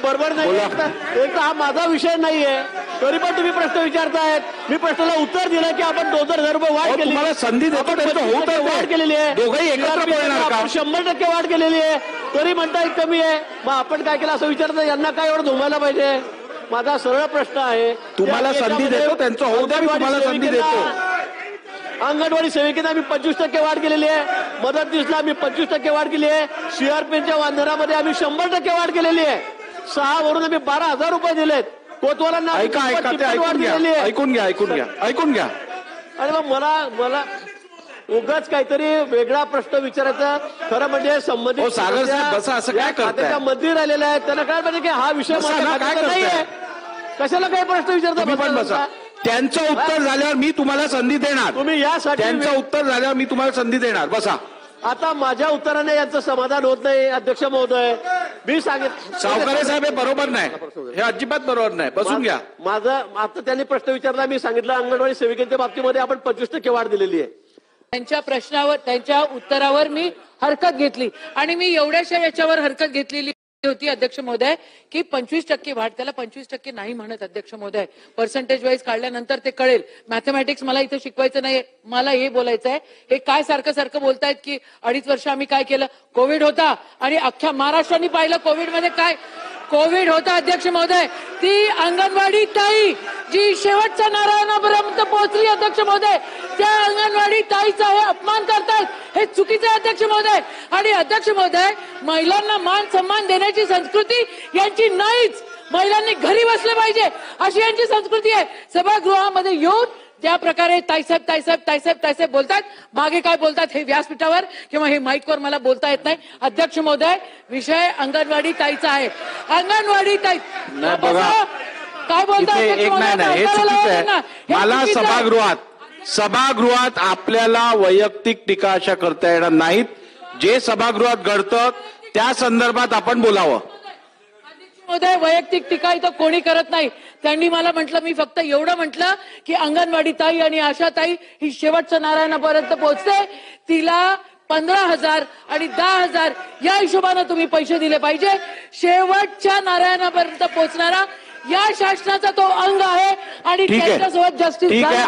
बरोबर नाही. एक तर हा माझा विषय नाहीये, तरी पण तुम्ही प्रश्न विचारतायत. मी प्रश्नाला उत्तर दिलं की आपण 2,000 रुपये वाढ केली. तुम्हाला संधी देतो वाढ केलेली आहे. दोघंही एकत्र बोलणार का? 100% वाढ केलेली आहे, तरी म्हणताय कमी आहे. मग आपण काय केलं असं विचारता, यांना काय एवढं धुमायला पाहिजे? माझा सरळ प्रश्न आहे. तुम्हाला संधी देतो, त्यांचं होऊ द्या, मी तुम्हाला संधी देतो. अंगणवाडी सेविकेला आम्ही 25% वाढ केलेली आहे. मदतनीसला आम्ही 25% वाढ केली आहे. सीआरपीच्या वांधनामध्ये आम्ही 100% वाढ केलेली आहे. 6 वरून आम्ही 12,000 रुपये दिलेत. कोतवालांना ऐका ऐकून घ्या. आणि मग मला उगाच काहीतरी वेगळा प्रश्न विचारायचा. खरं म्हणजे संबंधित सागर साहेब बसा, असं काय करताय? मंत्री राहिलेले आहेत, त्यांना काय पाहिजे की हा विषय नाहीये. कशाला काही प्रश्न विचारता? पण बसा. त्यांचं उत्तर झाल्यावर मी तुम्हाला संधी देणार. तुम्ही यासाठी त्यांचं उत्तर झाल्यावर मी तुम्हाला संधी देणार. बसा. आता माझ्या उत्तराने यांचं समाधान होत नाही अध्यक्ष महोदय. मी सांगितलं सावकारे साहेब हे बरोबर नाही, हे अजिबात बरोबर नाही. बसून घ्या. माझं आता त्यांनी प्रश्न विचारला, मी सांगितलं अंगणवाडी सेविकेच्या बाबतीमध्ये आपण 25% वाढ दिलेली आहे. त्यांच्या प्रश्नावर, त्यांच्या उत्तरावर मी हरकत घेतली आणि मी एवढ्याशा याच्यावर हरकत घेतलेली होती अध्यक्ष महोदय की 25% वाढ. त्याला 25% नाही म्हणत अध्यक्ष महोदय. पर्सेंटेज वाईज काढल्यानंतर ते कळेल. मॅथमॅटिक्स मला इथे शिकवायचं नाही, मला हे बोलायचं आहे. हे काय सारखं सारखं बोलतायत की 2.5 वर्ष आम्ही काय केलं? कोविड होता आणि अख्ख्या महाराष्ट्राने पाहिलं कोविडमध्ये काय कोविड होता अध्यक्ष महोदय. ती अंगणवाडी ताई जी शेवटच्या नारायणापर्यंत पोहोचली अध्यक्ष महोदय, त्या अंगणवाडी ताईचा हे अपमान करतायत, हे चुकीचं आहे अध्यक्ष महोदय. आणि अध्यक्ष महोदय, महिलांना मान सन्मान देण्याची संस्कृती यांची नाहीच. महिलांनी घरी बसले पाहिजे अशी यांची संस्कृती आहे. सभागृहामध्ये येऊन त्या प्रकारे ताईसाहेब ताईसाहेब ताईसाहेब ताईसाहेब बोलतात. मागे काय बोलतात हे व्यासपीठावर किंवा हे माईकवर मला बोलता येत नाही. अध्यक्ष महोदय, विषय अंगणवाडी ताईचा आहे. अंगणवाडी ताई काय बोलतात? हे चुकीचं आहे. मला सभागृहात आपल्याला वैयक्तिक टीका अशा करता येणार नाहीत. जे सभागृहात घडतं त्या संदर्भात आपण बोलावं. महोदय, वैयक्तिक टीका इथं कोणी करत नाही. त्यांनी मला म्हटलं, मी फक्त एवढं म्हटलं की अंगणवाडी ताई आणि आशा ताई ही शेवटच्या नारायणापर्यंत पोहोचते. तिला 15,000 आणि 10,000 या हिशोबानं तुम्ही पैसे दिले पाहिजे. शेवटच्या नारायणापर्यंत पोहोचणारा या शासनाचा तो अंग आहे आणि त्याच्यासोबत जस्टिस. ठीक आहे.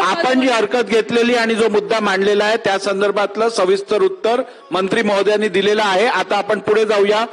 आपण जी हरकत घेतलेली आणि जो मुद्दा मांडलेला आहे त्या संदर्भातलं सविस्तर उत्तर मंत्री महोदयांनी दिलेलं आहे. आता आपण पुढे जाऊया.